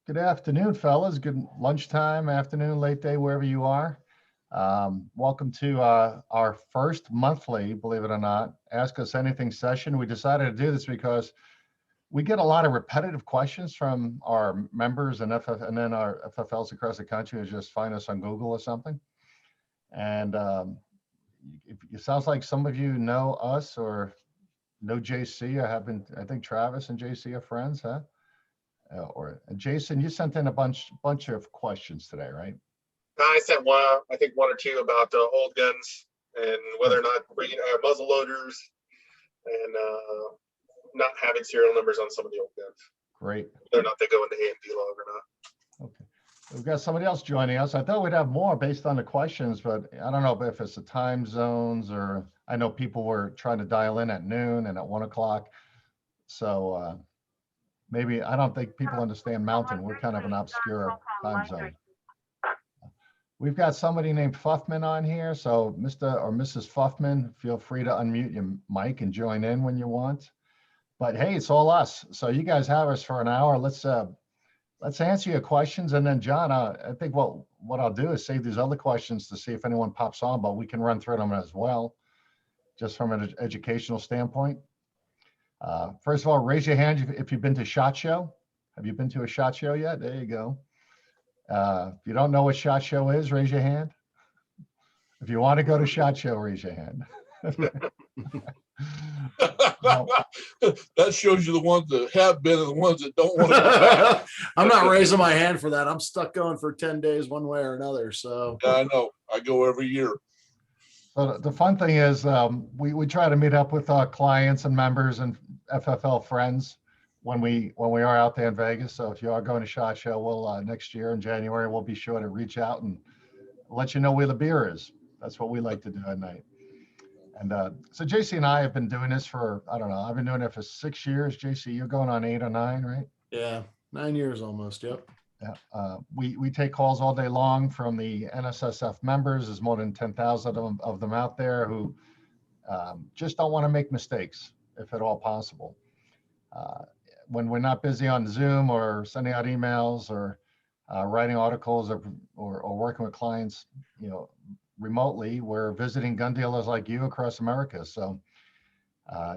Good afternoon, fellas. Good lunchtime, afternoon, late day, wherever you are. Welcome to our first monthly, believe it or not, Ask Us Anything session. We decided to do this because we get a lot of repetitive questions from our members and and then our FFLs across the country who just find us on Google or something. And it sounds like some of you know us or know JC. I think Travis and JC are friends, huh? Or Jason, you sent in a bunch of questions today, right? I sent one, I think one or two about old guns and whether or not bringing muzzle loaders and not having serial numbers on some of the old guns. Great. Whether or not they go into AMD log or not. Okay. We've got somebody else joining us. I thought we'd have more based on the questions, but I don't know if it's the time zones or I know people were trying to dial in at noon and at 1 o'clock. So maybe I don't think people understand Mountain. We're kind of an obscure time zone. We've got somebody named Fuffman on here. So Mr. or Mrs. Fuffman, feel free to unmute your mic and join in when you want. But hey, it's all us. So you guys have us for an hour. Let's answer your questions. And then John, I think what I'll do is save these other questions to see if anyone pops on, but we can run through them as well, just from an educational standpoint. First of all, raise your hand if you've been to SHOT Show. Have you been to a SHOT Show yet? There you go. If you don't know what SHOT Show is, raise your hand. If you want to go to SHOT Show, raise your hand. Well, that shows you the ones that have been and the ones that don't want to go back. I'm not raising my hand for that. I'm stuck going for 10 days one way or another. So Yeah, I know. I go every year. So the fun thing is we try to meet up with our clients and members and FFL friends when we are out there in Vegas. So if you are going to SHOT Show, we'll next year in January, we'll be sure to reach out and let you know where the beer is. That's what we like to do at night. And so JC and I have been doing this for, I don't know, I've been doing it for 6 years. JC, you're going on 8 or 9, right? yeah, 9 years almost. Yep. Yeah. We take calls all day long from the NSSF members. There's more than 10,000 of them out there who just don't want to make mistakes, if at all possible. When we're not busy on Zoom or sending out emails or writing articles or working with clients, remotely, we're visiting gun dealers like you across America. So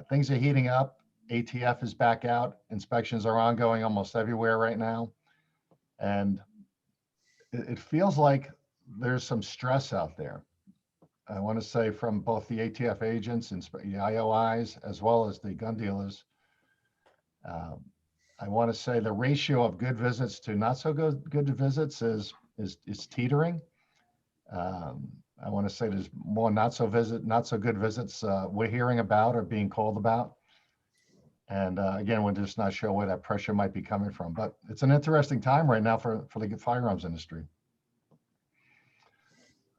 things are heating up. ATF is back out. Inspections are ongoing almost everywhere right now. And it feels like there's some stress out there. I want to say from both the ATF agents and the IOIs, as well as the gun dealers. I want to say the ratio of good visits to not so good visits is teetering. I want to say there's more not so good visits we're hearing about or being called about. And again, we're just not sure where that pressure might be coming from. But it's an interesting time right now for the firearms industry.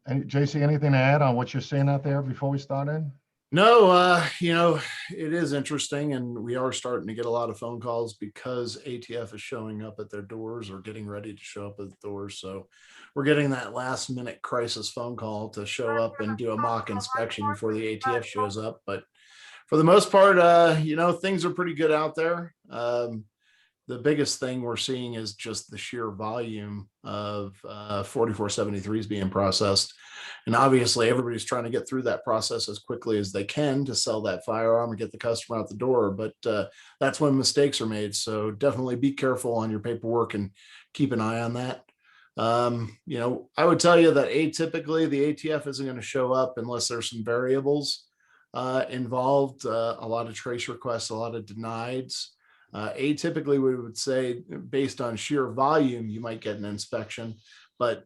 And JC, anything to add on what you're seeing out there before we start in? No, it is interesting, and we are starting to get a lot of phone calls because ATF is showing up at their doors or getting ready to show up at the doors. So we're getting that last minute crisis phone call to show up and do a mock inspection before the ATF shows up. But for the most part, things are pretty good out there. The biggest thing we're seeing is just the sheer volume of 4473s being processed. And obviously everybody's trying to get through that process as quickly as they can to sell that firearm and get the customer out the door. But that's when mistakes are made. So definitely be careful on your paperwork and keep an eye on that. I would tell you that atypically the ATF isn't going to show up unless there's some variables involved, a lot of trace requests, a lot of denieds. Atypically, we would say based on sheer volume, you might get an inspection, but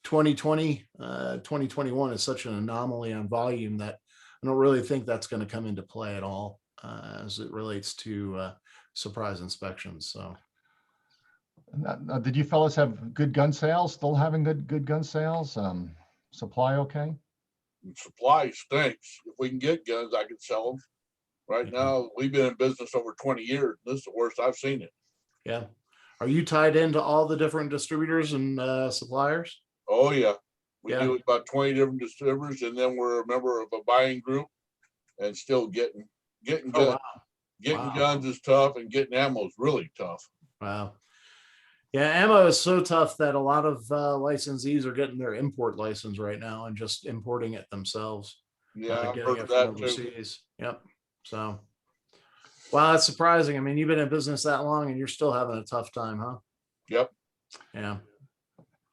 2020, 2021 is such an anomaly on volume that I don't really think that's going to come into play at all as it relates to surprise inspections. So, now, did you fellas have good gun sales? Still having good gun sales? Supply okay? Supply stinks. If we can get guns, I can sell them. Right now, we've been in business over 20 years. This is the worst I've seen it. Yeah. Are you tied into all the different distributors and suppliers? Oh, yeah. We deal with about 20 different distributors, and then we're a member of a buying group and still getting guns. Wow. Getting guns is tough, and getting ammo is really tough. Wow. Yeah, ammo is so tough that a lot of licensees are getting their import license right now and just importing it themselves. Yeah, I've Getting heard of it from that too. overseas. Yep. So, wow, that's surprising. I mean, you've been in business that long and you're still having a tough time, huh? Yep. Yeah.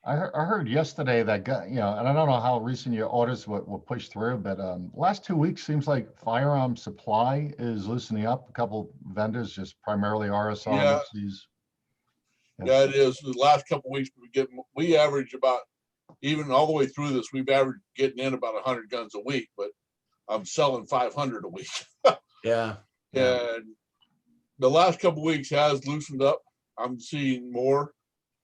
I heard yesterday that guy, and I don't know how recent your orders were pushed through, but last 2 weeks seems like firearm supply is loosening up. A couple vendors, just primarily RSR, Yeah. Macy's. Yeah, it is. The last couple of weeks we average about, even all the way through this, we've averaged getting in about 100 guns a week, but I'm selling 500 a week. Yeah. And the last couple of weeks has loosened up. I'm seeing more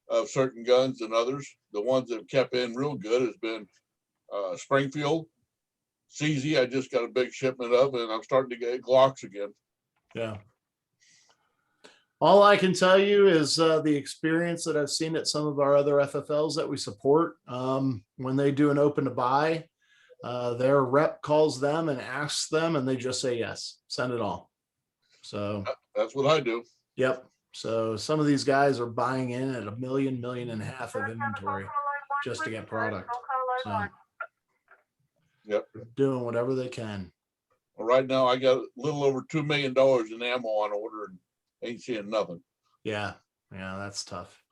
of certain guns than others. The ones that have kept in real good has been Springfield, CZ. I just got a big shipment of, and I'm starting to get Glocks again. Yeah. All I can tell you is the experience that I've seen at some of our other FFLs that we support. When they do an open to buy, their rep calls them and asks them, and they just say yes, send it all. So That's what I do. yep. So some of these guys are buying in at $1 million, $1.5 million of inventory just to get product. So Yep. doing whatever they can. Well, right now I got a little over $2 million in ammo on order and ain't seeing nothing. Yeah. Yeah, that's tough.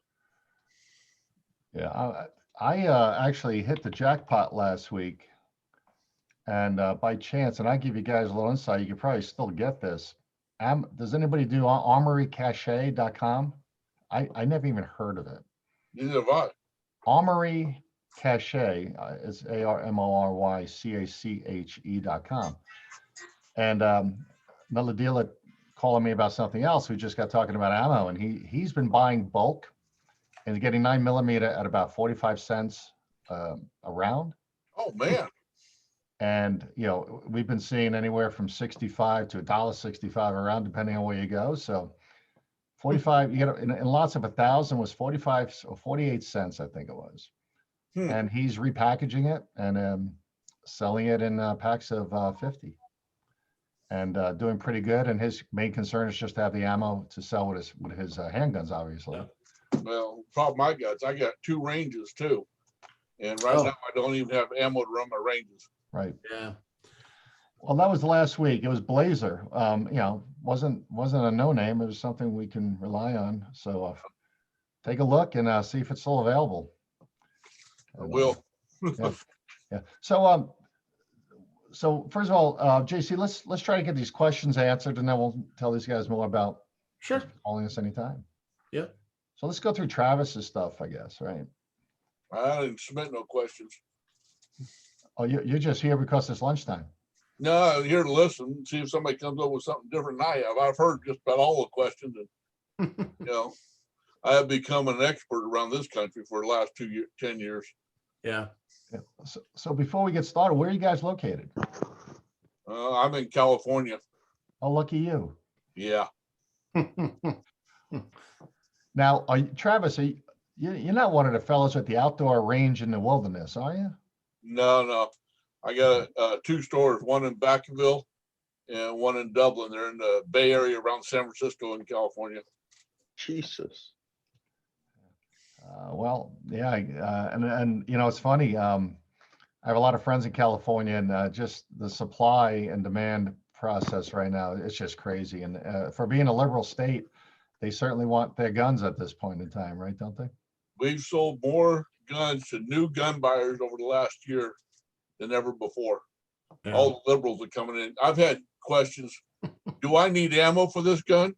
Yeah, I actually hit the jackpot last week, and by chance, and I give you guys a little insight, you could probably still get this. Does anybody do armorycache.com? I never even heard of it. Neither have I. Armory Cache is ARMORYCACHE.com. And another dealer calling me about something else. We just got talking about ammo, and he's been buying bulk and getting 9mm at about 45 cents a round. Oh man. And we've been seeing anywhere from 65 to $1.65 a round, depending on where you go. So 45, you get in lots of 1,000 was 45 or 48 cents, I think it was. And he's repackaging it and selling it in packs of 50 and doing pretty good. And his main concern is just to have the ammo to sell with his handguns, obviously. Well, problem I got 2 ranges too. And right now I don't even have ammo to run my ranges. Right. Yeah. Well, that was the last week. It was Blazer. Wasn't a no name. It was something we can rely on. So take a look and see if it's still available. I will. Yeah. So first of all, JC, let's try to get these questions answered, and then we'll tell these guys more about calling us anytime. Yep. So let's go through Travis's stuff, I guess, right? I didn't submit no questions. Oh, you're just here because it's lunchtime. No, I'm here to listen, see if somebody comes up with something different than I have. I've heard just about all the questions, and I have become an expert around this country for the last 10 years. Yeah. So before we get started, where are you guys located? I'm in California. Oh, lucky you. Yeah. Now, Travis, you're not one of the fellows at the outdoor range in the wilderness, are you? No. I got 2 stores, one in Vacaville and one in Dublin. They're in the Bay Area around San Francisco in California. Jesus. Well, yeah, and it's funny. I have a lot of friends in California, and just the supply and demand process right now, it's just crazy. And for being a liberal state, they certainly want their guns at this point in time, right? Don't they? We've sold more guns to new gun buyers over the last year than ever before. Yeah. All the liberals are coming in. I've had questions. Do I need ammo for this gun?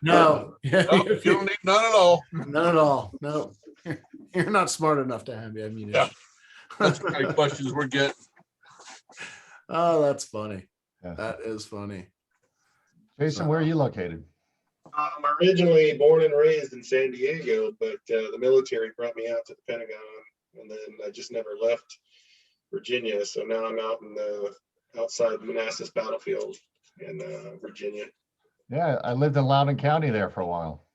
No. No, you don't need none at all. None at all. No. You're not smart enough to have ammunition. Yeah. That's the kind of questions we're getting. Oh, that's funny. Yeah. That is funny. Jason, where are you located? I'm originally born and raised in San Diego, but the military brought me out to the Pentagon, and then I just never left Virginia. So now I'm out in outside Manassas battlefield in Virginia. Yeah, I lived in Loudoun County there for a while.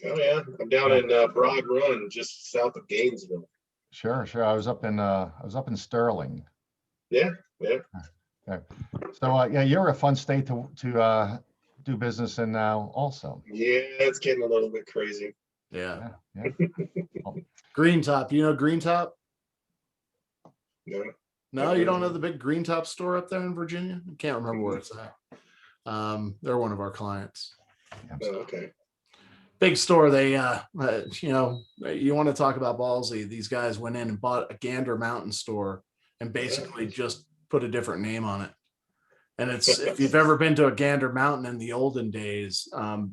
Oh yeah, I'm down in Broad Run, just south of Gainesville. Sure. I was up in Sterling. Yeah. Okay. So yeah, you're a fun state to do business in now also. Yeah, it's getting a little bit crazy. Yeah. Yeah, yeah. Green Top, you know Green Top? No. No, you don't know the big Green Top store up there in Virginia? I can't remember where it's at. They're one of our clients. Oh, okay. Big store. They, you know, you want to talk about ballsy. These guys went in and bought a Gander Mountain store and basically just put a different name on it. And it's, if you've ever been to a Gander Mountain in the olden days,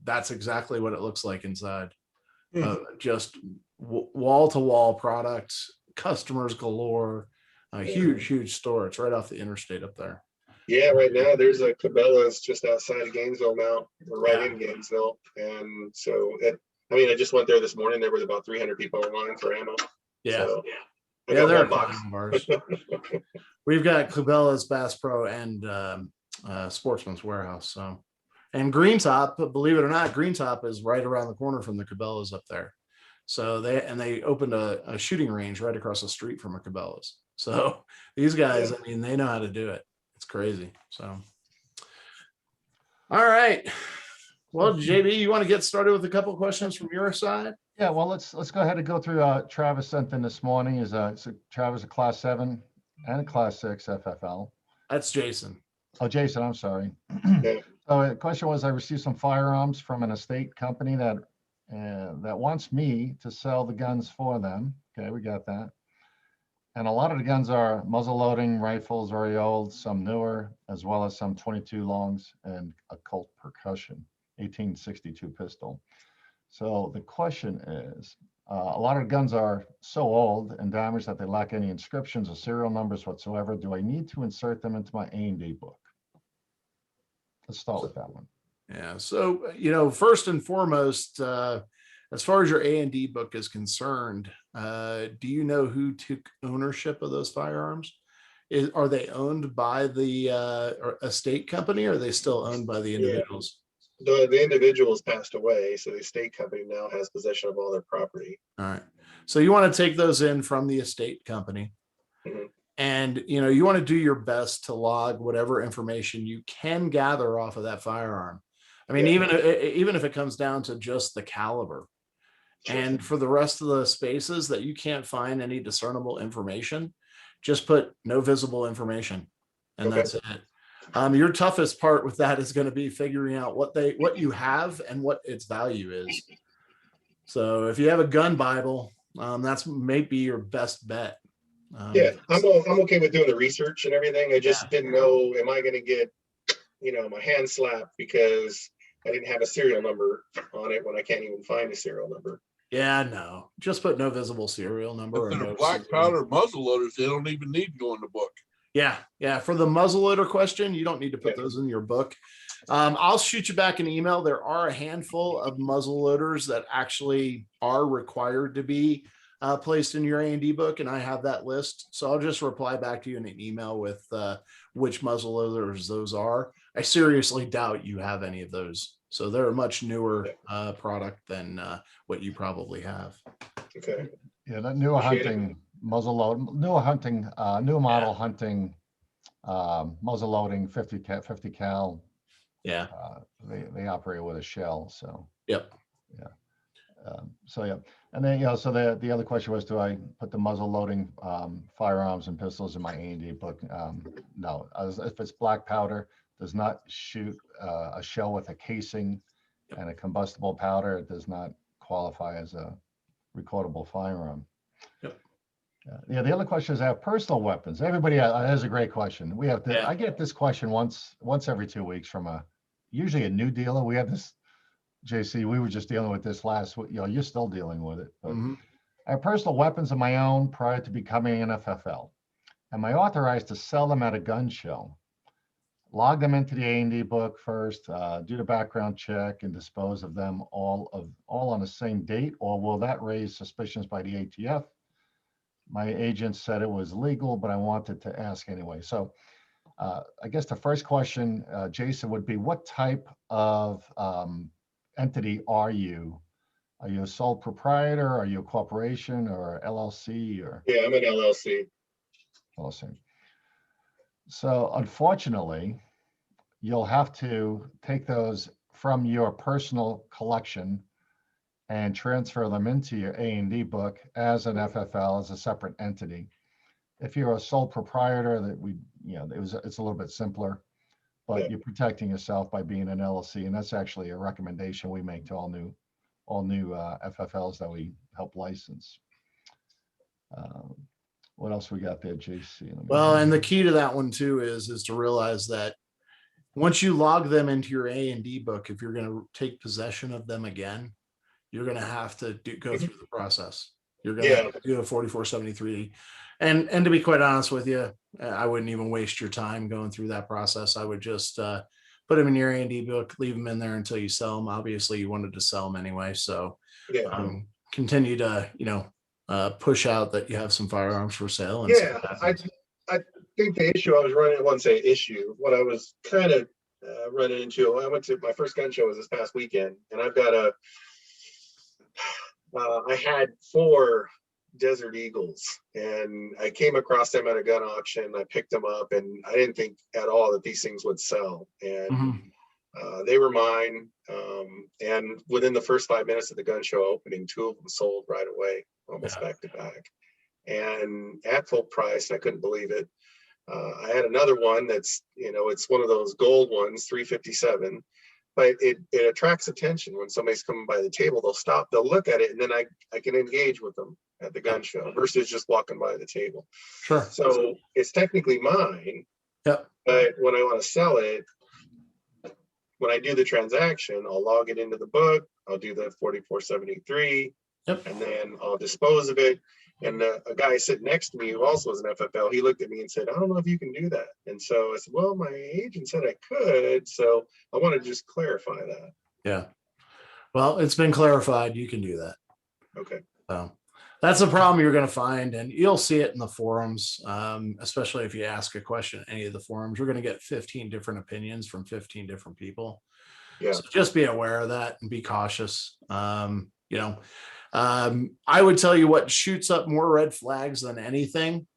that's exactly what it looks like inside. Just wall to wall products, customers galore. A huge store. It's right off the interstate up there. Yeah, right now there's a Cabela's just outside of Gainesville now. We're right in Gainesville. And so, I just went there this morning. There was about 300 people in line for ammo. Yeah. So Yeah, they're a client of ours. We've got Cabela's, Bass Pro, and Sportsman's Warehouse. So, and Green Top, believe it or not, Green Top is right around the corner from the Cabela's up there. So they opened a shooting range right across the street from a Cabela's. So these guys, I mean, they know how to do it. It's crazy. So, all right. Well, JB, you want to get started with a couple of questions from your side? Yeah, well, let's go ahead and go through. Travis sent in this morning. Travis a Class 7 and a Class 6 FFL. That's Jason. Oh, Jason, I'm sorry. Yeah. So the question was, I received some firearms from an estate company that wants me to sell the guns for them. Okay, we got that. And a lot of the guns are muzzle loading rifles, very old, some newer, as well as some 22 longs and a Colt percussion, 1862 pistol. So the question is, a lot of guns are so old and damaged that they lack any inscriptions or serial numbers whatsoever. Do I need to insert them into my A&D book? Let's start with that one. Yeah. So, you know, first and foremost, as far as your A&D book is concerned, do you know who took ownership of those firearms? Are they owned by the estate company, or are they still owned by the individuals? The individuals passed away, so the estate company now has possession of all their property. All right. So you want to take those in from the estate company. And, you know, you want to do your best to log whatever information you can gather off of that firearm. I mean, even if it comes down to just the caliber. And for the rest of the spaces that you can't find any discernible information, just put no visible information, and that's it. Your toughest part with that is going to be figuring out what you have and what its value is. So if you have a gun Bible, that's maybe your best bet. Yeah, I'm okay with doing the research and everything. I just didn't know, am I going to get, my hand slapped because I didn't have a serial number on it when I can't even find a serial number. Yeah, no, just put no visible serial number. If they're black powder muzzle loaders, they don't even need to go in the book. Yeah. For the muzzleloader question, you don't need to put those in your book. I'll shoot you back an email. There are a handful of muzzleloaders that actually are required to be placed in your A&D book, and I have that list. So I'll just reply back to you in an email with which muzzleloaders those are. I seriously doubt you have any of those. So they're a much newer product than what you probably have. Okay. Yeah, that newer hunting muzzle load, newer model hunting muzzle loading 50 cal. Yeah. They operate with a shell. So. Yep. Yeah. And then so the other question was, do I put the muzzle loading firearms and pistols in my A&D book? No. If it's black powder, does not shoot a shell with a casing and a combustible powder, it does not qualify as a recordable firearm. Yep. Yeah. The other question is, I have personal weapons. Everybody, that's a great question. We have I get this question once every 2 weeks from usually a new dealer. We have this, JC, we were just dealing with this last week. You're still dealing with it. But I have personal weapons of my own prior to becoming an FFL. Am I authorized to sell them at a gun show? Log them into the A&D book first, do the background check, and dispose of them all on the same date, or will that raise suspicions by the ATF? My agent said it was legal, but I wanted to ask anyway. So I guess the first question, Jason, would be, what type of entity are you? Are you a sole proprietor? Are you a corporation or LLC? Or yeah, I'm an LLC. LLC. So unfortunately, you'll have to take those from your personal collection and transfer them into your A&D book as an FFL, as a separate entity. If you're a sole proprietor, it's a little bit simpler, but Yeah. you're protecting yourself by being an LLC, and that's actually a recommendation we make to all new FFLs that we help license. What else we got there, JC? Let me- Well, and the key to that one too is to realize that once you log them into your A&D book, if you're going to take possession of them again, you're going to have to go through the process. You're going to have to do a 4473. And to be quite honest with you, I wouldn't even waste your time going through that process. I would just put them in your A&D book, leave them in there until you sell them. Obviously, you wanted to sell them anyway. So continue to, push out that you have some firearms for sale. And I think the issue I was running, I wouldn't say issue, what I was kind of running into, I went to my first gun show was this past weekend, and I've got I had 4 Desert Eagles, and I came across them at a gun auction. I picked them up, and I didn't think at all that these things would sell. And they were mine. And within the first 5 minutes of the gun show opening, 2 of them sold right away, almost back to back, and at full price. I couldn't believe it. I had another one that's, it's one of those gold ones, 357. But it attracts attention when somebody's coming by the table. They'll stop, they'll look at it, and then I can engage with them at the gun show versus just walking by the table. Sure. So it's technically mine. Yep. But when I want to sell it, when I do the transaction, I'll log it into the book. I'll do the 4473. Yep. And then I'll dispose of it. And a guy sitting next to me who also was an FFL, he looked at me and said, I don't know if you can do that. And so I said, well, my agent said I could. So I want to just clarify that. Yeah. Well, it's been clarified. You can do that. Okay. So that's a problem you're going to find, and you'll see it in the forums, especially if you ask a question in any of the forums. You're going to get 15 different opinions from 15 different people. Yeah. So just be aware of that and be cautious. I would tell you what shoots up more red flags than anything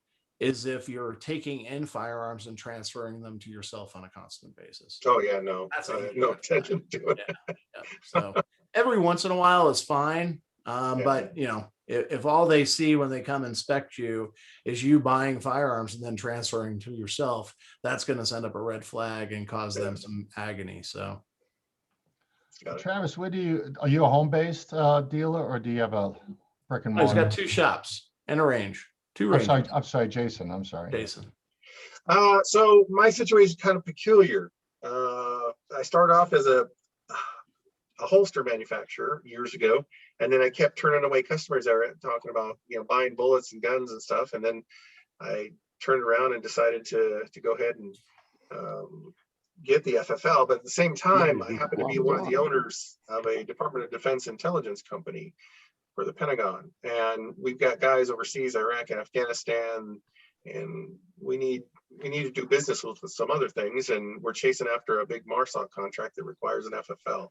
is if you're taking in firearms and transferring them to yourself on a constant basis. Oh yeah, no, That's no attention to it. Yeah. So every once in a while is fine. But if all they see when they come inspect you is you buying firearms and then transferring to yourself, that's going to send up a red flag and cause them some agony. So Travis, are you a home-based dealer, or do you have a brick and he's mortar? got 2 shops and a range. 2 ranges. I'm sorry, Jason. I'm sorry. Jason. So my situation is kind of peculiar. I started off as a holster manufacturer years ago, and then I kept turning away customers that were talking about buying bullets and guns and stuff. And then I turned around and decided to go ahead and get the FFL. But at the same time, I happen to be one of the owners of a Department of Defense intelligence company for the Pentagon, and we've got guys overseas, Iraq and Afghanistan, and we need to do business with some other things, and we're chasing after a big MARSOC contract that requires an FFL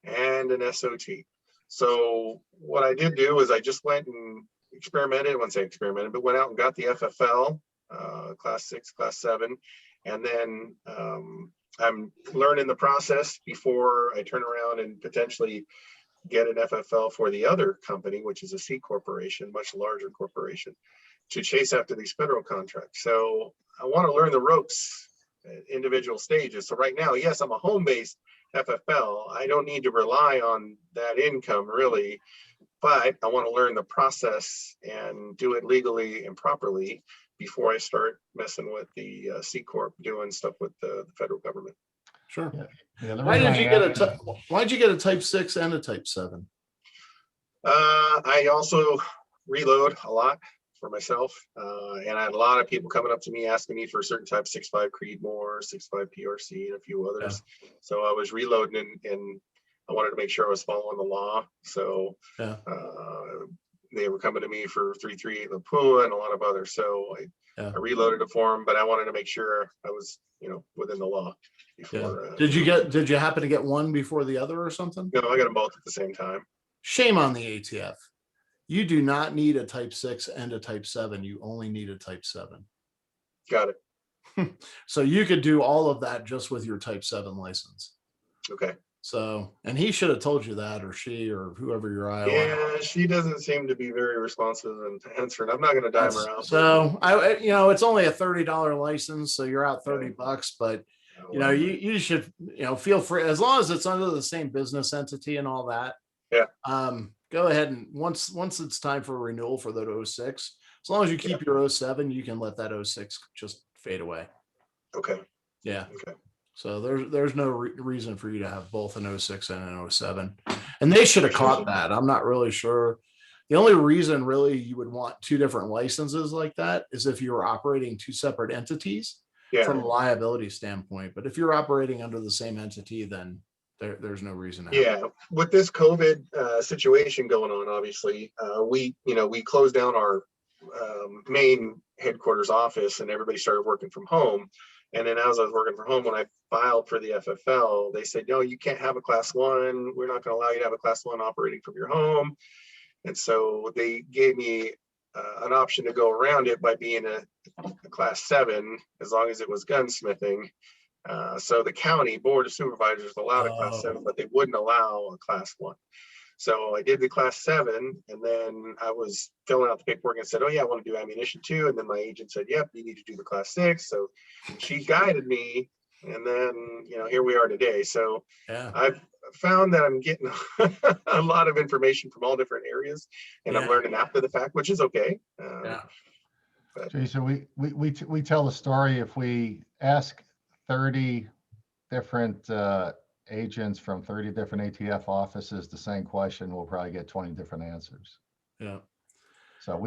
and an SOT. So what I did do is I just went and experimented. I wouldn't say experimented, but went out and got the FFL, class 6, class 7, and then I'm learning the process before I turn around and potentially get an FFL for the other company, which is a C corporation, much larger corporation, to chase after these federal contracts. So I want to learn the ropes at individual stages. So right now, yes, I'm a home-based FFL. I don't need to rely on that income really, but I want to learn the process and do it legally and properly before I start messing with the C Corp, doing stuff with the federal government. Sure. Yeah, Why did you why'd you get a type 6 and a type 7? I also reload a lot for myself. And I had a lot of people coming up to me asking me for a certain type 6.5 Creedmoor, 6.5 PRC, and a few others. Yeah. So I was reloading and I wanted to make sure I was following the law. So they were coming to me for 3.3 Lapua and a lot of others. So I reloaded it for them, but I wanted to make sure I was, within the law before. Did you happen to get one before the other or something? No, I got them both at the same time. Shame on the ATF. You do not need a type 6 and a type 7. You only need a type 7. Got it. So you could do all of that just with your type 7 license. Okay. So, and he should have told you that, or she, or whoever your IO. Yeah, she doesn't seem to be very responsive and answering. I'm not going to dime her out. So it's only a $30 license, so you're out $30, but you should, feel free, as long as it's under the same business entity and all that. Yeah. Go ahead and once it's time for renewal for that 06, as long as you keep your 07, you can let that 06 just fade away. Okay. Yeah. Okay. So there's no reason for you to have both an 06 and an 07. And they should have caught that. I'm not really sure. The only reason really you would want two different licenses like that is if you were operating two separate entities from a liability standpoint. But if you're operating under the same entity, then there's no reason to have it. With this COVID situation going on, obviously, we closed down our main headquarters office and everybody started working from home. And then as I was working from home, when I filed for the FFL, they said, no, you can't have a class 1. We're not going to allow you to have a class 1 operating from your home. And so they gave me an option to go around it by being a class 7, as long as it was gunsmithing. So the county board of supervisors allowed a class 7, but they wouldn't allow a class 1. So I did the class 7, and then I was filling out the paperwork and said, oh yeah, I want to do ammunition too. And then my agent said, yep, you need to do the class 6. So she guided me, and then, here we are today. So I've found that I'm getting a lot of information from all different areas, and I'm learning after the fact, which is okay. Jason, we tell a story. If we ask 30 different agents from 30 different ATF offices the same question, we'll probably get 20 different answers. Yeah. So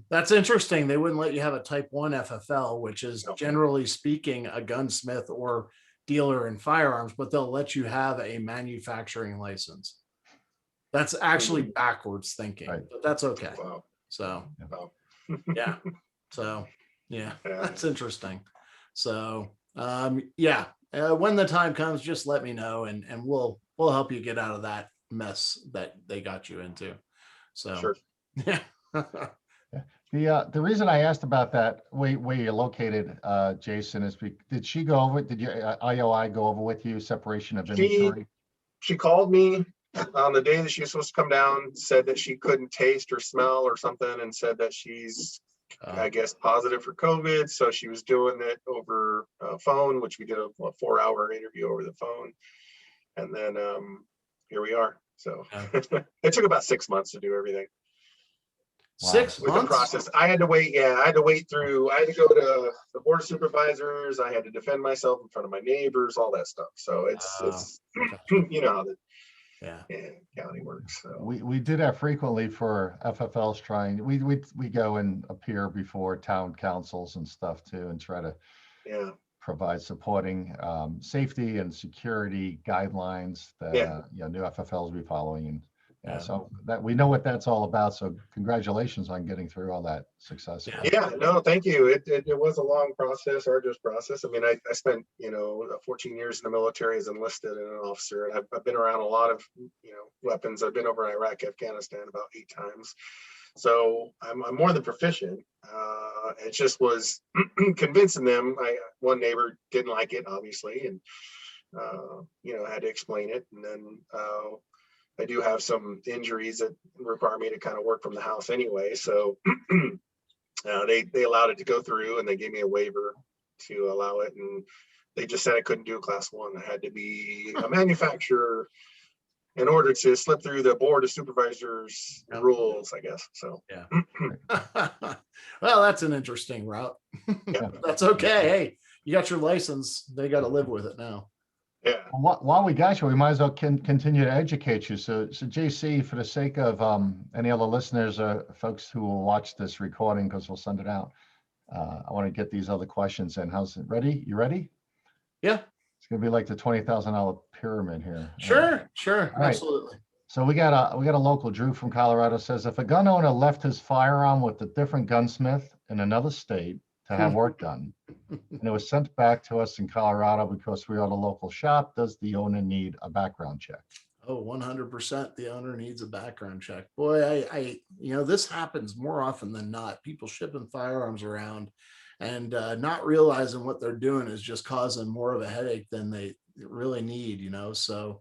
that's interesting. They wouldn't let you have a type 1 FFL, which is generally speaking a gunsmith or dealer in firearms, but they'll let you have a manufacturing license. That's actually backwards thinking, but that's okay. Wow. So Wow. that's interesting. So when the time comes, just let me know, and we'll help you get out of that mess that they got you into. So sure. Yeah. The reason I asked about that, where you're located, Jason, is did she go over? Did your IOI go over with you separation of inventory? She called me on the day that she was supposed to come down, said that she couldn't taste or smell or something, and said that she's, I guess, positive for COVID. So she was doing it over phone, which we did a 4-hour interview over the phone. And then here we are. So it took about 6 months to do everything. Wow. 6 months? With the process. I had to wait. I had to wait through. I had to go to the board of supervisors. I had to defend myself in front of my neighbors, all that stuff. So it's you know how the county works. So. We do that frequently for FFLs trying. We go and appear before town councils and stuff too, and try to provide supporting safety and security guidelines that new FFLs be following. And so that we know what that's all about. So congratulations on getting through all that successfully. No, thank you. It was a long process, arduous process. I mean, I spent 14 years in the military as enlisted and an officer, and I've been around a lot of weapons. I've been over Iraq, Afghanistan about 8 times. So I'm more than proficient. It just was convincing them. One neighbor didn't like it, obviously, and I had to explain it. And then I do have some injuries that require me to kind of work from the house anyway. So they allowed it to go through, and they gave me a waiver to allow it. And they just said I couldn't do a class 1. I had to be a manufacturer in order to slip through the board of supervisors rules, I guess. So well, that's an interesting route. That's okay. Hey, you got your license. They got to live with it now. While we got you, we might as well continue to educate you. So JC, for the sake of any other listeners or folks who will watch this recording, because we'll send it out, I want to get these other questions in. How's it? Ready? You ready? Yeah. It's gonna be like the $20,000 pyramid here. Sure, right. Absolutely. So we got a local. Drew from Colorado says, if a gun owner left his firearm with a different gunsmith in another state to have work done, and it was sent back to us in Colorado because we are the local shop, does the owner need a background check? Oh, 100%. The owner needs a background check. Boy, this happens more often than not. People shipping firearms around, and not realizing what they're doing is just causing more of a headache than they really need, So,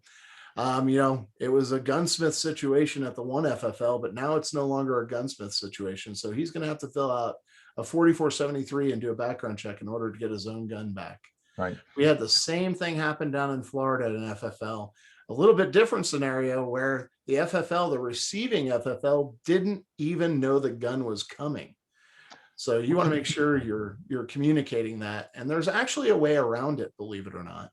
it was a gunsmith situation at the one FFL, but now it's no longer a gunsmith situation. So he's going to have to fill out a 4473 and do a background check in order to get his own gun back. Right. We had the same thing happen down in Florida at an FFL, a little bit different scenario where the FFL, the receiving FFL, didn't even know the gun was coming. So you want to make sure you're communicating that. And there's actually a way around it, believe it or not.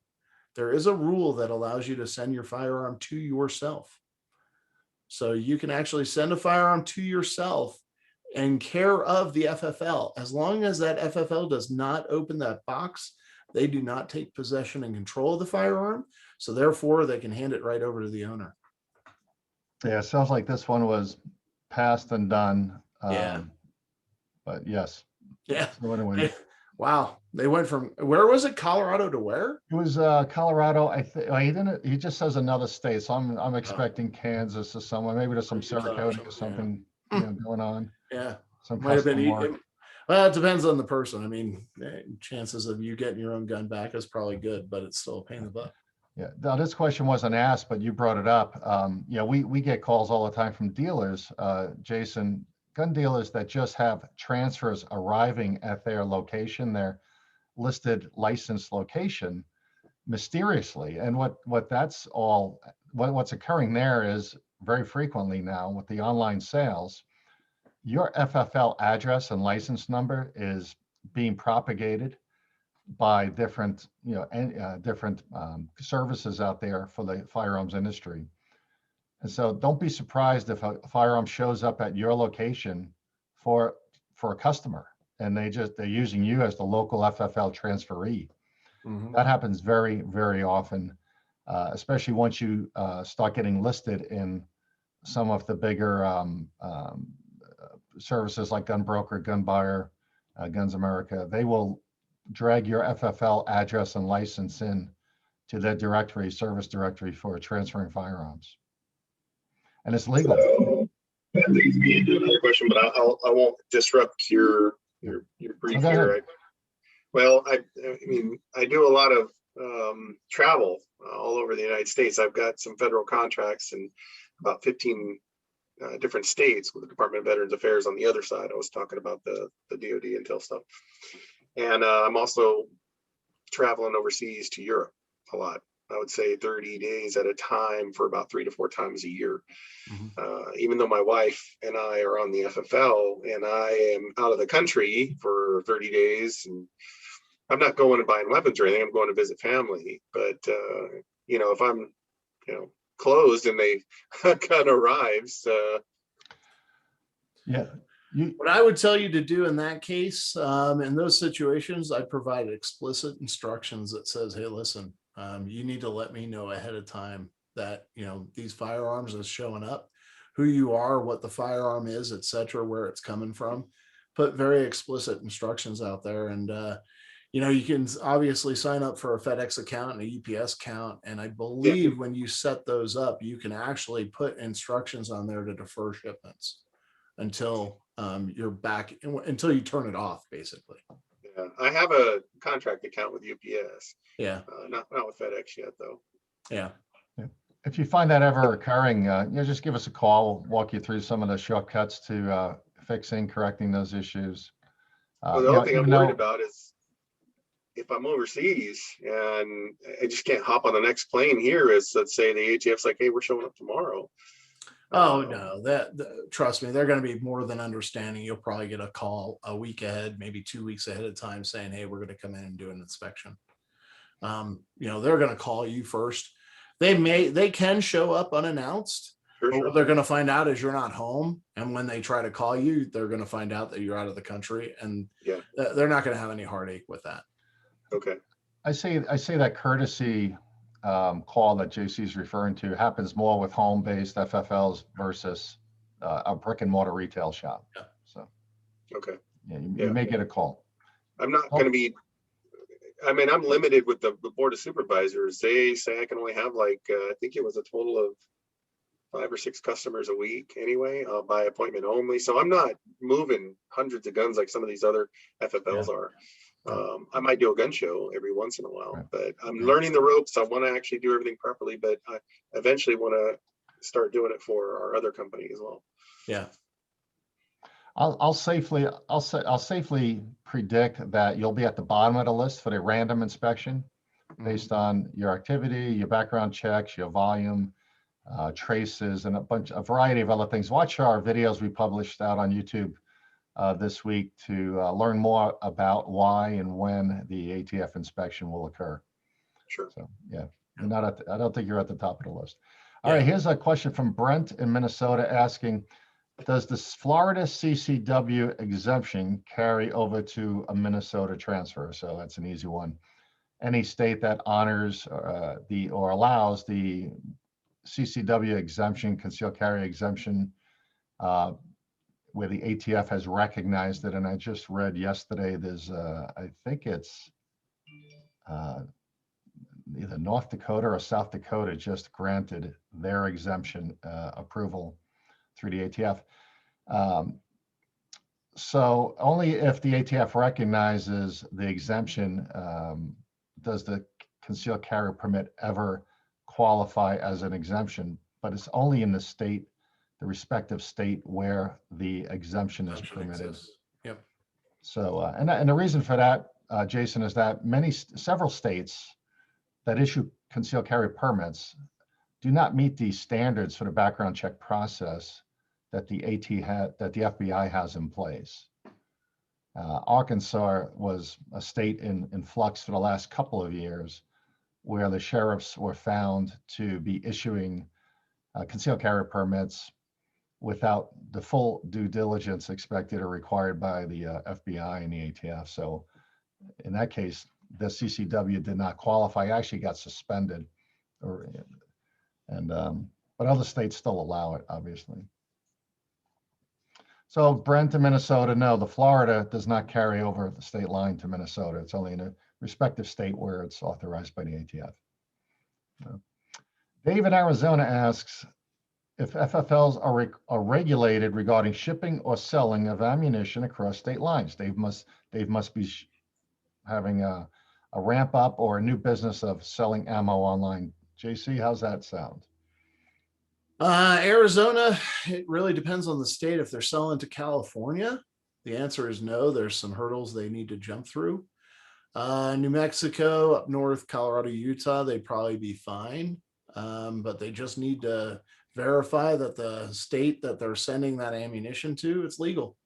There is a rule that allows you to send your firearm to yourself. So you can actually send a firearm to yourself in care of the FFL. As long as that FFL does not open that box, they do not take possession and control of the firearm. So therefore, they can hand it right over to the owner. Yeah, it sounds like this one was passed and done. Yeah. But yes. Yeah. So anyway, wow. They went from, where was it? Colorado to where? it was Colorado. I think he didn't. He just says another state, so I'm expecting Kansas or somewhere. Maybe there's some Sarasota or something going on. Yeah, Some might have been. custom work. Well, it depends on the person. I mean, chances of you getting your own gun back is probably good, but it's still a pain in the butt. Yeah. Now this question wasn't asked, but you brought it up. We get calls all the time from dealers, Jason, gun dealers that just have transfers arriving at their location, their listed licensed location, mysteriously. And what's occurring there is very frequently now with the online sales, your FFL address and license number is being propagated by different services out there for the firearms industry. And so don't be surprised if a firearm shows up at your location for a customer and they're using you as the local FFL transferee. Mhm. That happens very, very often, especially once you start getting listed in some of the bigger services like Gun Broker, Gun Buyer, Guns America. They will drag your FFL address and license in to their directory, service directory for transferring firearms. And it's legal. So that leads me into another question, but I won't disrupt your brief Go here. ahead. I mean, I do a lot of travel all over the United States. I've got some federal contracts in about 15 different states with the Department of Veterans Affairs on the other side. I was talking about the DoD Intel stuff. And I'm also traveling overseas to Europe a lot. I would say 30 days at a time for about 3 to 4 times a year. Mhm. Even though my wife and I are on the FFL and I am out of the country for 30 days, and I'm not going and buying weapons or anything, I'm going to visit family. But, if I'm, closed and they gun arrives. Yeah. What I would tell you to do in that case, in those situations, I provide explicit instructions that says, hey, listen, you need to let me know ahead of time that, these firearms is showing up, who you are, what the firearm is, et cetera, where it's coming from. Put very explicit instructions out there. And, you can obviously sign up for a FedEx account and a UPS account. And I believe when you set those up, you can actually put instructions on there to defer shipments until you're back, until you turn it off, basically. Yeah, I have a contract account with UPS. Yeah. Not with FedEx yet, though. Yeah. If you find that ever occurring, just give us a call. We'll walk you through some of the shortcuts to correcting those issues. Well, the only thing I'm worried about is if I'm overseas and I just can't hop on the next plane here, is let's say the ATF's like, hey, we're showing up tomorrow. Oh no, trust me, they're going to be more than understanding. You'll probably get a call a week ahead, maybe 2 weeks ahead of time saying, hey, we're going to come in and do an inspection. They're going to call you first. They can show up unannounced. Sure. What they're going to find out is you're not home. And when they try to call you, they're going to find out that you're out of the country, and they're not going to have any heartache with that. Okay. I say that courtesy call that JC is referring to happens more with home-based FFLs versus a brick and mortar retail shop. Yeah. So, Okay. You may get a call. I'm not going to be, I'm limited with the board of supervisors. They say I can only have I think it was a total of 5 or 6 customers a week anyway, by appointment only. So I'm not moving hundreds of guns like some of these other FFLs are. I might do a gun show every once in a while, but I'm learning the ropes. I want to actually do everything properly, but I eventually want to start doing it for our other company as well. Yeah. I'll safely predict that you'll be at the bottom of the list for the random inspection based on your activity, your background checks, your volume, traces, and a variety of other things. Watch our videos we published out on YouTube this week to learn more about why and when the ATF inspection will occur. Sure. So yeah, you're not I don't think you're at the top of the list. All right, here's a question from Brent in Minnesota asking, does the Florida CCW exemption carry over to a Minnesota transfer? So that's an easy one. Any state that honors or allows the CCW exemption, concealed carry exemption, where the ATF has recognized it. And I just read yesterday, there's, I think it's either North Dakota or South Dakota just granted their exemption approval through the ATF. So only if the ATF recognizes the exemption does the concealed carry permit ever qualify as an exemption, but it's only in the state, the respective state where the exemption is permitted. Yep. So, and the reason for that, Jason, is that several states that issue concealed carry permits do not meet the standards for the background check process that the FBI has in place. Arkansas was a state in flux for the last couple of years, where the sheriffs were found to be issuing concealed carry permits without the full due diligence expected or required by the FBI and the ATF. So in that case, the CCW did not qualify, actually got suspended, but other states still allow it, obviously. So Brent in Minnesota, no, the Florida does not carry over the state line to Minnesota. It's only in a respective state where it's authorized by the ATF. Dave in Arizona asks if FFLs are regulated regarding shipping or selling of ammunition across state lines. Dave must be having a ramp up or a new business of selling ammo online. JC, how's that sound? Arizona, it really depends on the state. If they're selling to California, the answer is no. There's some hurdles they need to jump through. New Mexico, up north, Colorado, Utah, they'd probably be fine. But they just need to verify that the state that they're sending that ammunition to, it's legal.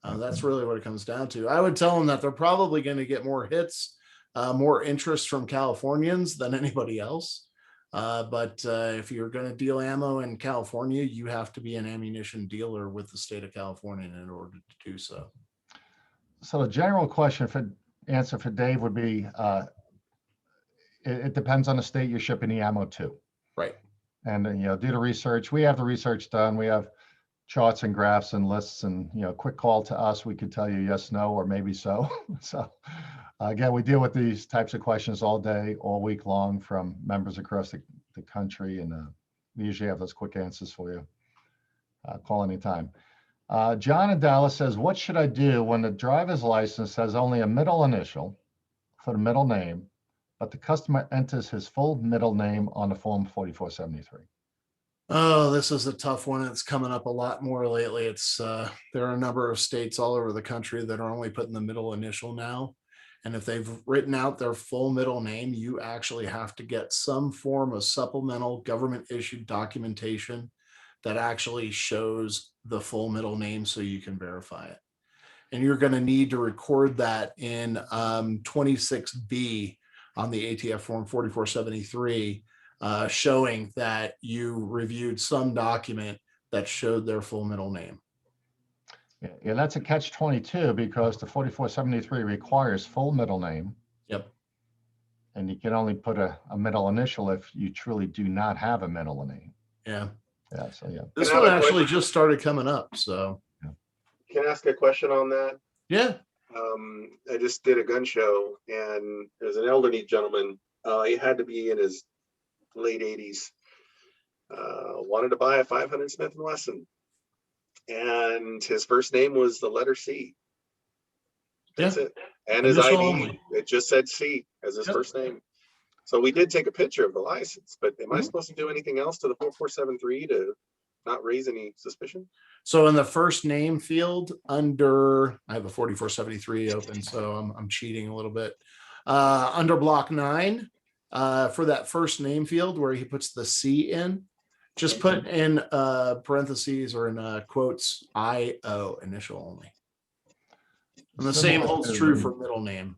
That's really what it comes down to. I would tell them that they're probably going to get more hits, more interest from Californians than anybody else. But if you're going to deal ammo in California, you have to be an ammunition dealer with the state of California in order to do so. So the general answer for Dave would be, it depends on the state you're shipping the ammo to. Right. And do the research. We have the research done. We have charts and graphs and lists, and quick call to us. We could tell you yes, no, or maybe so. So again, we deal with these types of questions all day, all week long from members across the country, and we usually have those quick answers for you. Call anytime. John in Dallas says, what should I do when the driver's license has only a middle initial for the middle name, but the customer enters his full middle name on the form 4473? Oh, this is a tough one. It's coming up a lot more lately. There are a number of states all over the country that are only putting the middle initial now. And if they've written out their full middle name, you actually have to get some form of supplemental government issued documentation that actually shows the full middle name so you can verify it. And you're going to need to record that in 26B on the ATF form 4473, showing that you reviewed some document that showed their full middle name. Yeah, that's a catch-22 because the 4473 requires full middle name. Yep. And you can only put a middle initial if you truly do not have a middle name. Yeah. Yeah. So yeah. This one actually just started coming up. So. Can I ask a question on that? Yeah. I just did a gun show, and there's an elderly gentleman. He had to be in his late 80s. wanted to buy a 500 Smith & Wesson. And his first name was the letter C. That's it. And his Initial ID, only. it just said C as his Yep. first name. So we did take a picture of the license, but am I Mhm. supposed to do anything else to the 4473 to not raise any suspicion? So in the first name field under, I have a 4473 open, so I'm cheating a little bit. Under block 9, for that first name field where he puts the C in, just put in parentheses or in quotes IO, initial only. And the same Similar holds to- true for middle name.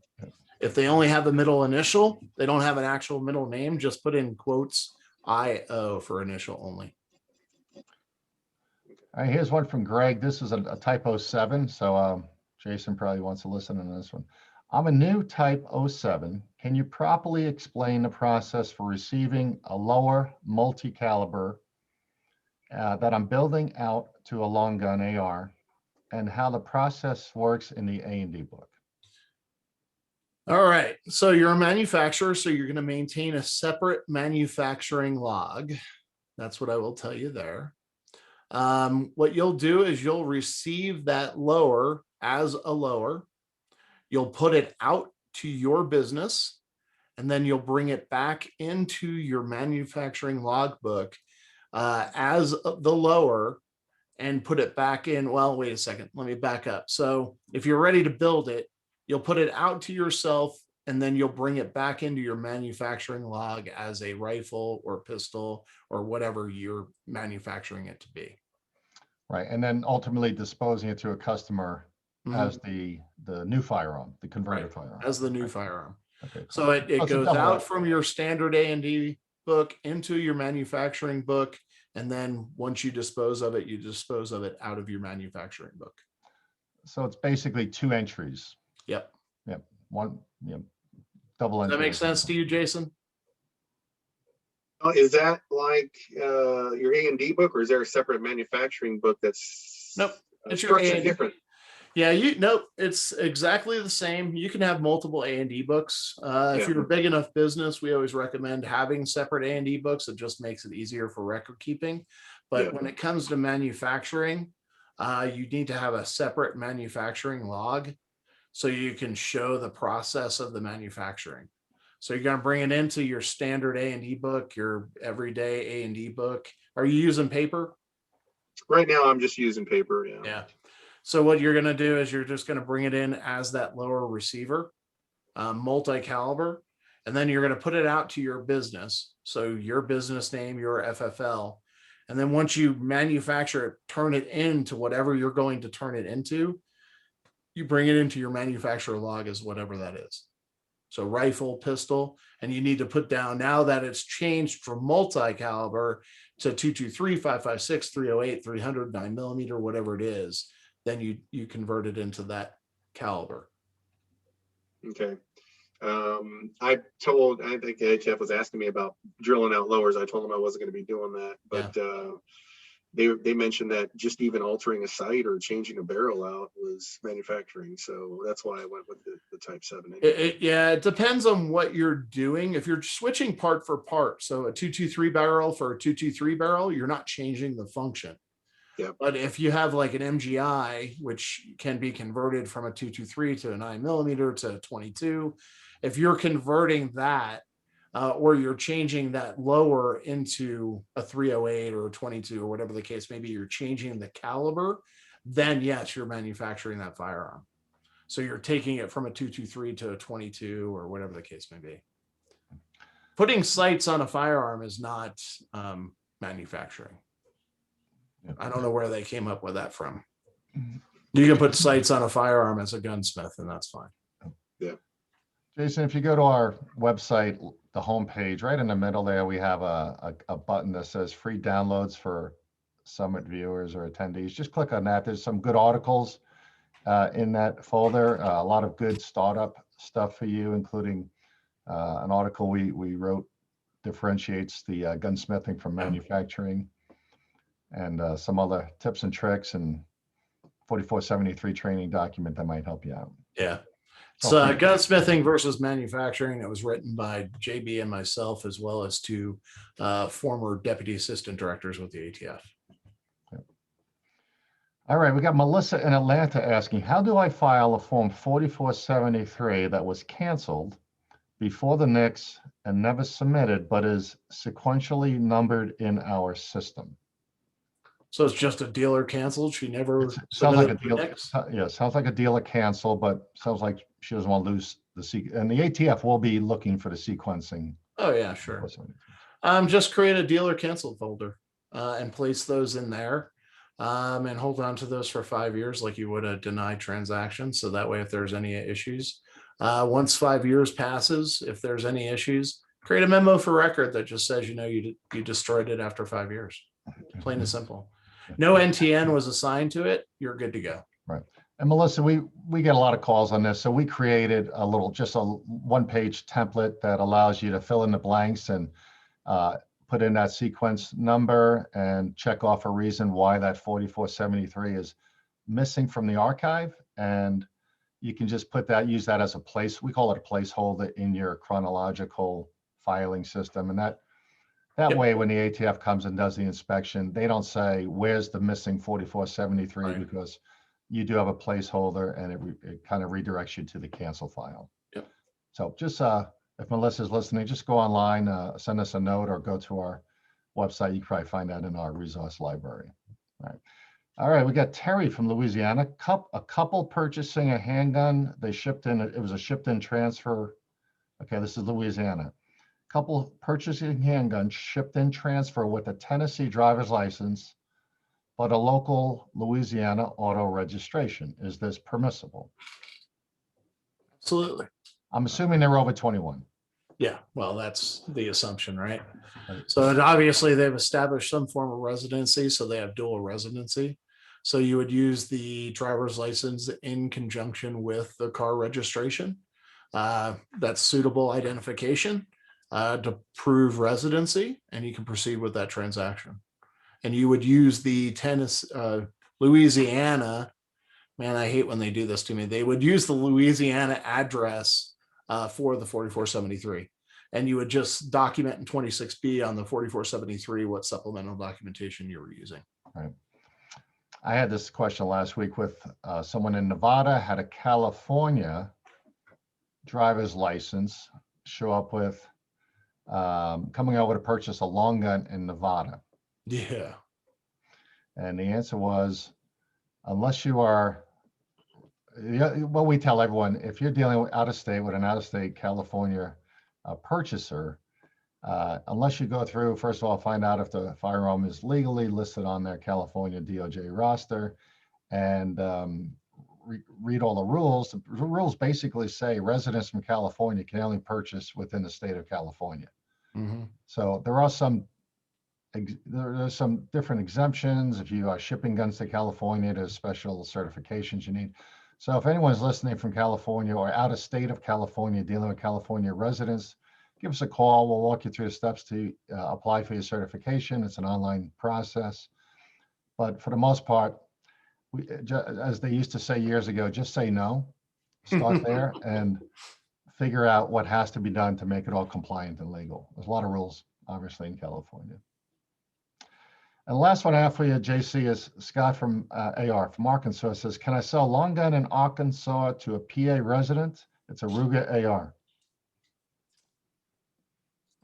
If they only have a middle initial, they don't have an actual middle name, just put in quotes IO for initial only. All right, here's one from Greg. This is a type 07, so Jason probably wants to listen to this one. I'm a new type 07. Can you properly explain the process for receiving a lower multi-caliber that I'm building out to a long gun AR, and how the process works in the A&D book? All right, so you're a manufacturer, so you're going to maintain a separate manufacturing log. That's what I will tell you there. What you'll do is you'll receive that lower as a lower. You'll put it out to your business, and then you'll bring it back into your manufacturing logbook as the lower and put it back in. Well, wait a second. Let me back up. So if you're ready to build it, you'll put it out to yourself, and then you'll bring it back into your manufacturing log as a rifle or pistol or whatever you're manufacturing it to be. Right, and then ultimately disposing it to a customer Mhm. as the new firearm, the converted Right, firearm. as the new firearm. Okay, So it it's a goes double out edged. from your standard A&D book into your manufacturing book. And then once you dispose of it, you dispose of it out of your manufacturing book. So it's basically 2 entries. Yep. Yep, one, double Does entry. that make sense to you, Jason? Is that like your A&D book, or is there a separate manufacturing book that's Nope, it's your structured A&D. different? Yeah, nope, it's exactly the same. You can have multiple A&D books. If Yeah. you're a big enough business, we always recommend having separate A&D books. It just makes it easier for record keeping. But Yeah. when it comes to manufacturing, you need to have a separate manufacturing log so you can show the process of the manufacturing. So you're going to bring it into your standard A&D book, your everyday A&D book. Are you using paper? Right now, I'm just using paper. Yeah. Yeah. So what you're going to do is you're just going to bring it in as that lower receiver, multi-caliber, and then you're going to put it out to your business. So your business name, your FFL. And then once you manufacture it, turn it into whatever you're going to turn it into, you bring it into your manufacturer log as whatever that is. So rifle, pistol, and you need to put down, now that it's changed from multi-caliber to 223, 556, 308, 300, 9mm, whatever it is, then you convert it into that caliber. Okay. I think the HF was asking me about drilling out lowers. I told him I wasn't going to be doing that, but they mentioned that just even altering a sight or changing a barrel out was manufacturing. So that's why I went with the Type 7. It depends on what you're doing. If you're switching part for part, so a 223 barrel for a 223 barrel, you're not changing the function. Yeah. But if you have like an MGI, which can be converted from a 223 to a 9mm to 22, if you're converting that, or you're changing that lower into a 308 or a 22 or whatever the case may be, you're changing the caliber, then yes, you're manufacturing that firearm. So you're taking it from a 223 to a 22 or whatever the case may be. Putting sights on a firearm is not manufacturing. I don't know where they came up with that from. You can put sights on a firearm as a gunsmith, and that's fine. Yeah. Jason, if you go to our website, the homepage, right in the middle there, we have a button that says free downloads for Summit viewers or attendees. Just click on that. There's some good articles in that folder. A lot of good startup stuff for you, including an article we wrote differentiates the gunsmithing from manufacturing, and some other tips and tricks, and 4473 training document that might help you out. Yeah. It's gunsmithing versus manufacturing. It was written by JB and myself, as well as two former deputy assistant directors with the ATF. All right, we got Melissa in Atlanta asking, how do I file a Form 4473 that was canceled before the NICS and never submitted, but is sequentially numbered in our system? So it's just a dealer canceled. She never Sounds like a submitted the deal. next? Yeah, sounds like a dealer cancel, but sounds like she doesn't want to lose and the ATF will be looking for the sequencing. Oh yeah, sure. Just create a dealer canceled folder and place those in there. And hold on to those for 5 years like you would a denied transaction. So that way, if there's any issues, once 5 years passes, if there's any issues, create a memo for record that just says, you destroyed it after 5 years. Plain and simple. No NTN was assigned to it. You're good to go. Right. And Melissa, we get a lot of calls on this. So we created just a one-page template that allows you to fill in the blanks and put in that sequence number and check off a reason why that 4473 is missing from the archive. And you can just use that as we call it a placeholder in your chronological filing system. And that Yep. way, when the ATF comes and does the inspection, they don't say, where's the missing 4473, Right. because you do have a placeholder and it kind of redirects you to the cancel file. Yep. So just if Melissa's listening, just go online, send us a note, or go to our website. You can probably find that in our resource library. All right, we got Terry from Louisiana. A couple purchasing a handgun. They shipped in, it was a shipped in transfer. Okay, this is Louisiana. Couple purchasing handgun shipped in transfer with a Tennessee driver's license, but a local Louisiana auto registration. Is this permissible? Absolutely. I'm assuming they're over 21. Yeah, well, that's the assumption, right? Right. So obviously they've established some form of residency, so they have dual residency. So you would use the driver's license in conjunction with the car registration. That's suitable identification to prove residency, and you can proceed with that transaction. And you would use the Louisiana, man, I hate when they do this to me. They would use the Louisiana address for the 4473. And you would just document in 26B on the 4473 what supplemental documentation you were using. Right. I had this question last week with someone in Nevada, had a California driver's license, show up with coming over to purchase a long gun in Nevada. Yeah. And the answer was, unless you are, well, we tell everyone, if you're dealing with out of state with an out of state California purchaser, unless you go through, first of all, find out if the firearm is legally listed on their California DOJ roster, and read all the rules. The rules basically say residents from California can only purchase within the state of California. Mm-hmm. So there are some different exemptions. If you are shipping guns to California, there's special certifications you need. So if anyone's listening from California or out of state of California, dealing with California residents, give us a call. We'll walk you through the steps to apply for your certification. It's an online process. But for the most part, as they used to say years ago, just say no, start there and figure out what has to be done to make it all compliant and legal. There's a lot of rules, obviously, in California. And the last one I have for you, JC, is Scott from AR from Arkansas. Says, can I sell long gun in Arkansas to a PA resident? It's a Ruger AR.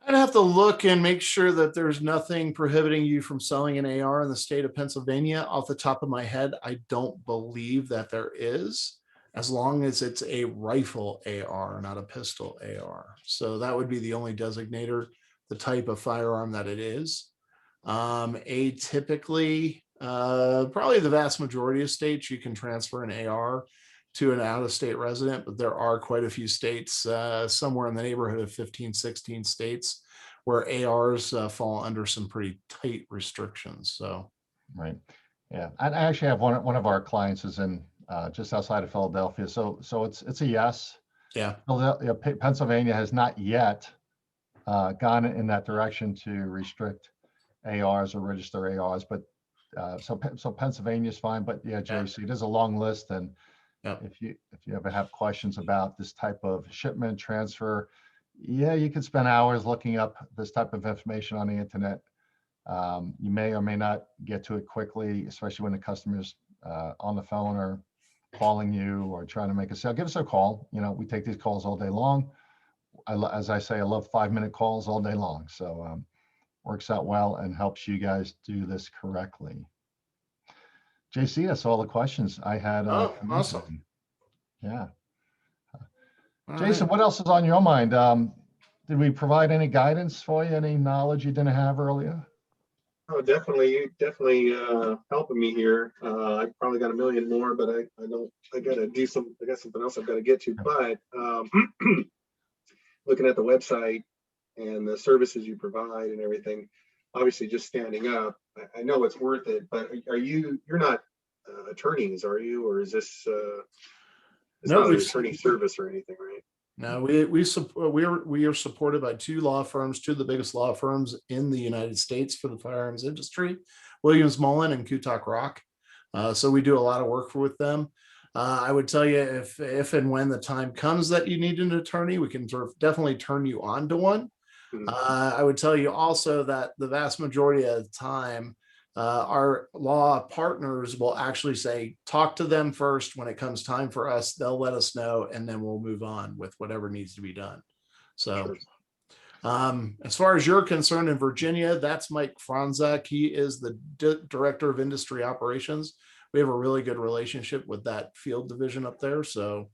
I'd have to look and make sure that there's nothing prohibiting you from selling an AR in the state of Pennsylvania. Off the top of my head, I don't believe that there is, as long as it's a rifle AR, not a pistol AR. So that would be the only designator, the type of firearm that it is. Atypically, probably the vast majority of states, you can transfer an AR to an out-of-state resident, but there are quite a few states, somewhere in the neighborhood of 15, 16 states, where ARs fall under some pretty tight restrictions. So, right, yeah, I actually have one of our clients is in just outside of Philadelphia, so it's a yes. Yeah, Pennsylvania has not yet gone in that direction to restrict ARs or register ARs, but so Pennsylvania's fine. But yeah, JC, there's a long list, and Yep. If you ever have questions about this type of shipment transfer, yeah, you can spend hours looking up this type of information on the internet. You may or may not get to it quickly, especially when the customer's on the phone or calling you or trying to make a sale. Give us a call. You know, we take these calls all day long. As I say, I love 5-minute calls all day long. So works out well and helps you guys do this correctly. JC, that's all the questions I had. Oh, from you awesome. today. Yeah. All Jason, right. what else is on your mind? Did we provide any guidance for you? Any knowledge you didn't have earlier? Oh, definitely, you definitely helping me here. I probably got a million more, but I don't. I got something else I've got to get to. But looking at the website and the services you provide and everything, obviously just standing up, I know it's worth it. But you're not attorneys, are you, or is this? It's No, not an attorney service or anything, right? No, we are supported by two law firms, two of the biggest law firms in the United States for the firearms industry, Williams Mullen and Kutak Rock. So we do a lot of work with them. I would tell you if and when the time comes that you need an attorney, we can definitely turn you on to one. I would tell you also that the vast majority of the time, our law partners will actually say, talk to them first. When it comes time for us, they'll let us know, and then we'll move on with whatever needs to be done. So as far as you're concerned in Virginia, that's Mike Franzak. He is the director of industry operations. We have a really good relationship with that field division up there. So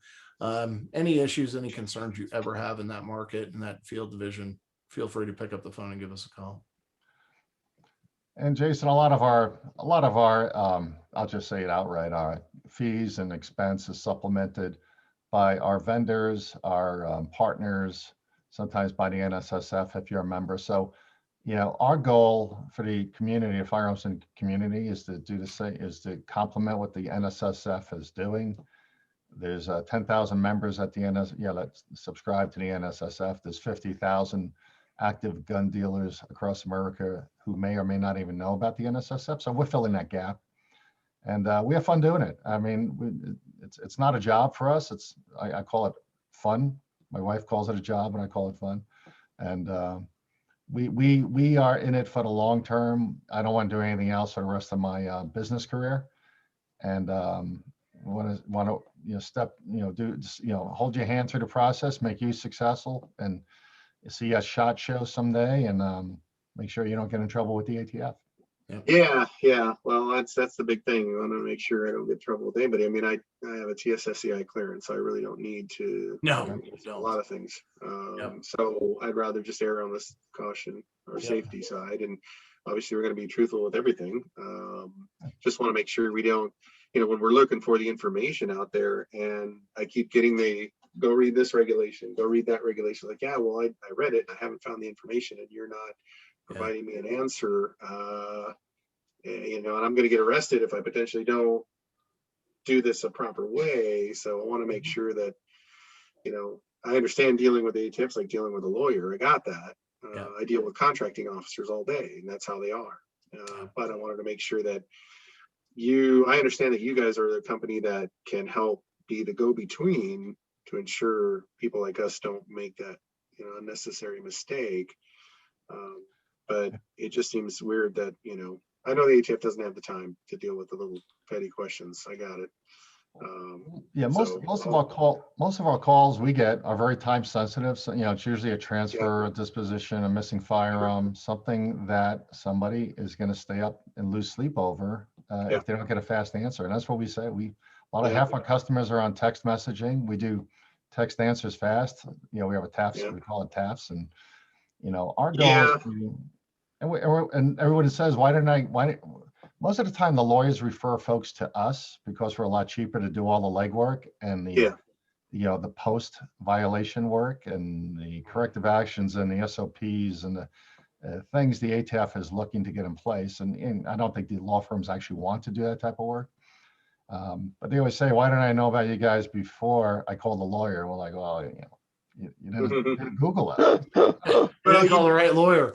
any issues, any concerns you ever have in that market and that field division, feel free to pick up the phone and give us a call. And Jason, a lot of our, I'll just say it outright, our fees and expenses supplemented by our vendors, our partners, sometimes by the NSSF if you're a member. So, you know, our goal for the community, the firearms community, is to do the same, is to complement what the NSSF is doing. There's 10,000 members at the that subscribe to the NSSF. There's 50,000 active gun dealers across America who may or may not even know about the NSSF. So we're filling that gap, and we have fun doing it. I mean, it's not a job for us. I call it fun. My wife calls it a job, and I call it fun. And we are in it for the long term. I don't want to do anything else for the rest of my business career, and want to hold your hand through the process, make you successful, and see a SHOT Show someday, and make sure you don't get in trouble with the ATF. Yeah. Well, that's the big thing. I want to make sure I don't get in trouble with anybody. I mean, I have a TSSCI clearance, so I really don't need to do a lot of things. So I'd rather just err on this caution or safety side. And obviously we're going to be truthful with everything. Just want to make sure we don't, when we're looking for the information out there, and I keep getting go read this regulation, go read that regulation. Like, yeah, well, I read it and I haven't found the information, and you're not providing me an answer. And I'm going to get arrested if I potentially don't do this a proper way. So I want to make sure that, I understand dealing with ATFs like dealing with a lawyer. I got that. I deal with contracting officers all day, and that's how they are. But I wanted to make sure that I understand that you guys are the company that can help be the go-between to ensure people like us don't make that, unnecessary mistake. But it just seems weird that, I know the ATF doesn't have the time to deal with the little petty questions. I got it. Most of our calls we get are very time sensitive. So, it's usually a transfer, a disposition, a missing firearm, something that somebody is going to stay up and lose sleep over if they don't get a fast answer. And that's what we say. Half our customers are on text messaging. We do text answers fast. We have a TAFs, we call it TAFs, and our goal is to, and everyone says, why most of the time the lawyers refer folks to us because we're a lot cheaper to do all the legwork and the post violation work and the corrective actions and the SOPs and the things the ATF is looking to get in place. And I don't think the law firms actually want to do that type of work. But they always say, why didn't I know about you guys before I called the lawyer? We're like, well, you didn't Google it. You didn't call the right lawyer.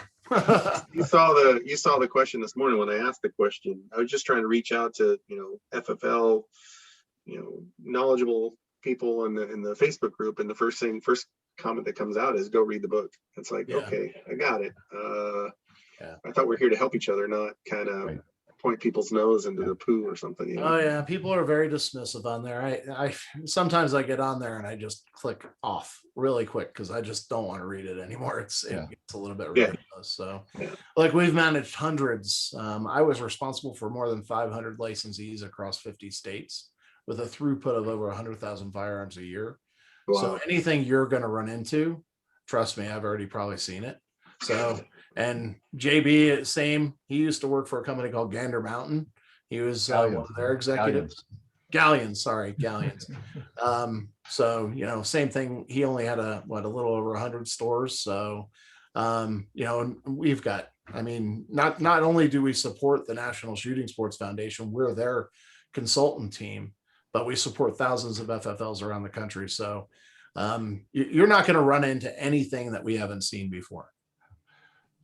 You saw the question this morning when I asked the question. I was just trying to reach out to, FFL knowledgeable people in the Facebook group, and the first comment that comes out is go read the book. It's like, Yeah. okay, I got it. Yeah. I thought we're here to help each other, not kind of Right. point people's nose into the poo or something. Oh yeah, people are very dismissive on there. I sometimes I get on there and I just click off really quick because I just don't want to read it anymore. It's a little bit Yeah. ridiculous. So Yeah. like we've managed hundreds. I was responsible for more than 500 licensees across 50 states with a throughput of over 100,000 firearms a year. So Wow. anything you're going to run into, trust me, I've already probably seen it. So, and JB, same. He used to work for a company called Gander Mountain. He was one of their executives. Galleons. So, same thing. He only had a little over 100 stores. So, we've got, not only do we support the National Shooting Sports Foundation, we're their consultant team, but we support thousands of FFLs around the country. So, you're not going to run into anything that we haven't seen before.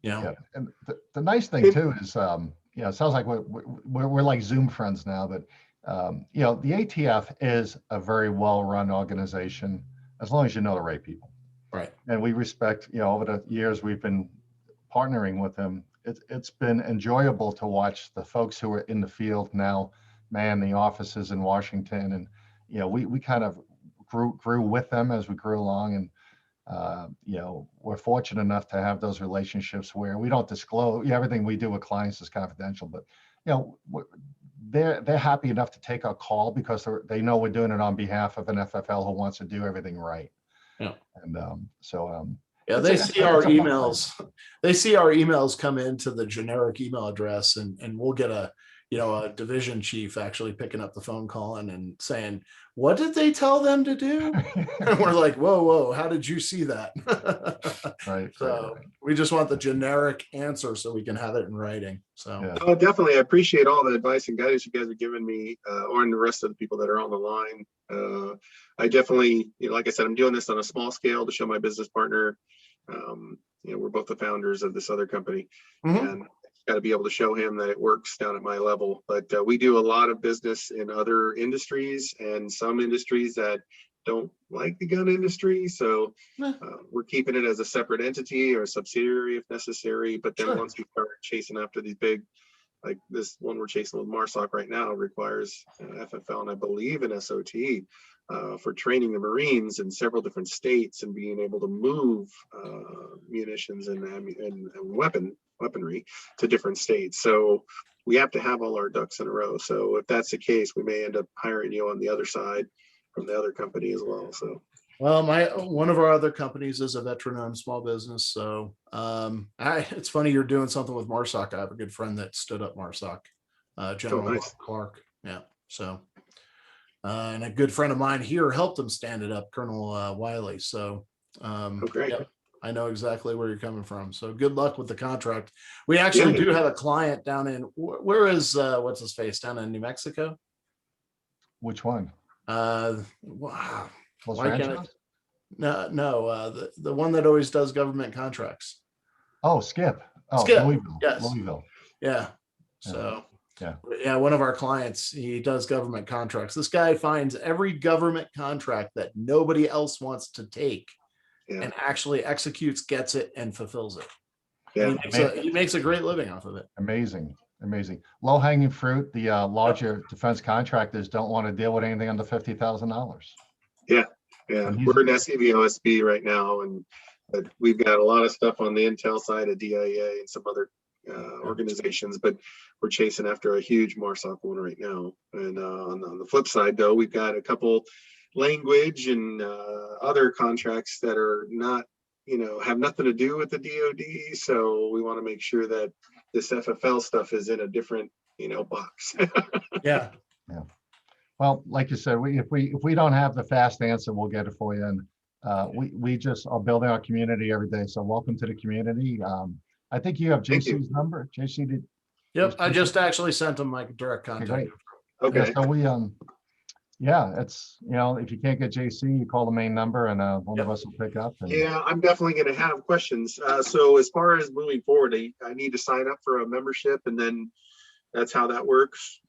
Yeah, and the nice thing too is, it sounds like we're like Zoom friends now, but the ATF is a very well-run organization as long as you know the right people. Right. And we respect, over the years we've been partnering with them. It's been enjoyable to watch the folks who are in the field now man the offices in Washington, and we kind of grew with them as we grew along, and we're fortunate enough to have those relationships where we don't disclose everything we do with clients is confidential, but they're happy enough to take our call because they know we're doing it on behalf of an FFL who wants to do everything right. Yeah. And they see our emails. They see our emails come into the generic email address, and we'll get a division chief actually picking up the phone call and saying, what did they tell them to do? And we're like, whoa, how did you see that? Right. So we just want the generic answer so we can have it in writing. So No, definitely, I appreciate all the advice and guidance you guys have given me, or and the rest of the people that are on the line. I definitely, like I said, I'm doing this on a small scale to show my business partner. We're both the founders of this other company, and got to be able to show him that it works down at my level. But we do a lot of business in other industries, and some industries that don't like the gun industry. So we're keeping it as a separate entity or a subsidiary if necessary. But then once we start chasing after these big, like this one we're chasing with MARSOC right now, requires FFL and I believe an SOT for training the Marines in several different states and being able to move munitions and weaponry to different states. So we have to have all our ducks in a row. So if that's the case, we may end up hiring you on the other side from the other company as well. So well, one of our other companies is a veteran-owned small business. So it's funny you're doing something with MARSOC. I have a good friend that stood up MARSOC, General Clark. Yeah. So and a good friend of mine here helped him stand it up, Colonel Wiley. So great. Yep, I know exactly where you're coming from. So good luck with the contract. We actually do have a client down in, where is what's his face, down in New Mexico? Which one? Wow. Los Why can't Ranchos? No, the one that always does government contracts. Oh, Skip. Oh, Skip. Louisville. Yes. Louisville. Yeah. So yeah, one of our clients, he does government contracts. This guy finds every government contract that nobody else wants to take and actually executes, gets it, and fulfills it. Yeah. He makes a great living off of it. Amazing. Low hanging fruit. The larger defense contractors don't want to deal with anything under $50,000. Yeah. We're an SCVOSB right now, and we've got a lot of stuff on the intel side of DIA and some other organizations, but we're chasing after a huge MARSOC one right now. And on the flip side, though, we've got a couple language and other contracts that are not, have nothing to do with the DoD. So we want to make sure that this FFL stuff is in a different, box. Yeah. Well, like you said, if we don't have the fast answer, we'll get it for you. And we just are building our community every day. So welcome to the community. I think you have JC's number. JC did. Yep, I just actually sent him my direct contact. Great. Okay. Yeah, so we it's if you can't get JC, you call the main number and one of us will pick up. And... Yeah, I'm definitely going to have questions. So as far as moving forward, I need to sign up for a membership, and then that's how that works.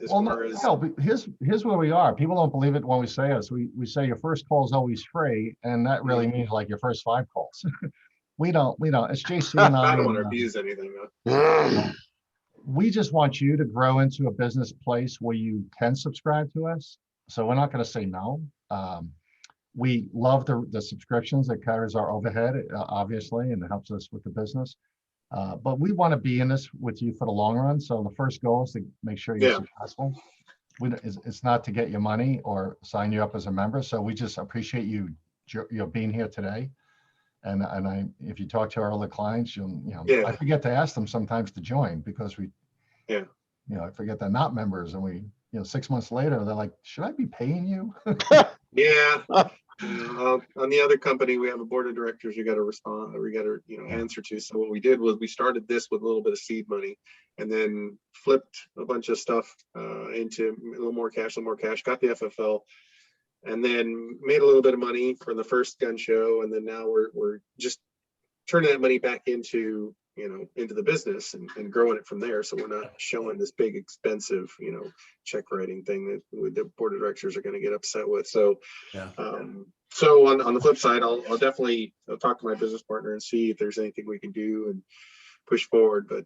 as Well, far as, no, but here's where we are. People don't believe it when we say this. We say your first call is always free, and that really means like your first 5 calls. We don't. It's JC and I I. don't want to And, abuse anything though. we just want you to grow into a business place where you can subscribe to us. So we're not going to say no. We love the subscriptions. It covers our overhead, obviously, and it helps us with the business. But we want to be in this with you for the long run. So the first goal is to make sure you're Yeah. successful. It's not to get your money or sign you up as a member. So we just appreciate you being here today. And if you talk to our other clients, Yeah. I forget to ask them sometimes to join because Yeah. I forget they're not members, and 6 months later, they're like, should I be paying you? Yeah. On the other company, we have a board of directors you got to respond, or we got to, answer to. So what we did was we started this with a little bit of seed money, and then flipped a bunch of stuff into a little more cash, got the FFL, and then made a little bit of money for the first gun show, and then now we're just turning that money back into the business and growing it from there. So we're not showing this big expensive check writing thing that the board of directors are going to get upset with. So Yeah. so on the flip side, I'll definitely talk to my business partner and see if there's anything we can do and push forward. But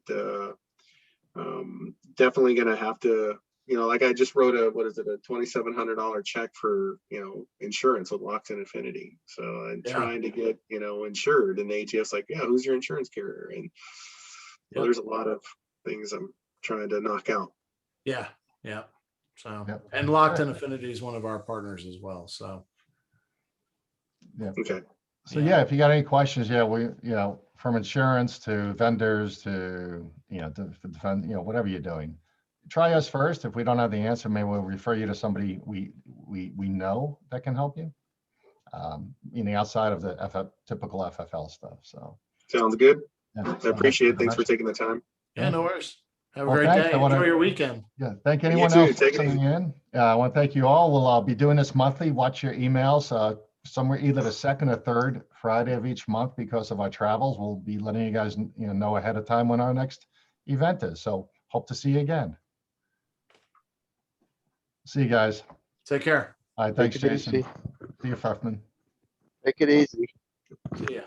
definitely going to have to, like I just wrote a $2,700 check for insurance with Locks and Affinity. So I'm trying to get insured, and the ATF's like, yeah, who's your insurance carrier? And so there's a lot of things I'm trying to knock out. Yeah. So Yep. and Locked in Affinity is one of our partners as well. So Okay. So if you got any questions, we from insurance to vendors to to defend, whatever you're doing, try us first. If we don't have the answer, maybe we'll refer you to somebody we know that can help you. Outside of the typical FFL stuff. So sounds good. I appreciate it. Thanks for taking the time. Yeah, no worries. Have a Well, great thanks. day. Enjoy your weekend. Yeah, thank anyone too. else Take it listening in. I want to thank you all. We'll be doing this monthly. Watch your emails somewhere either the second or third Friday of each month because of our travels. We'll be letting you guys know ahead of time when our next event is. So hope to see you again. See you guys. Take care. All right, thanks, Take it Jason. easy. See you, Freshman. Take it easy. See ya.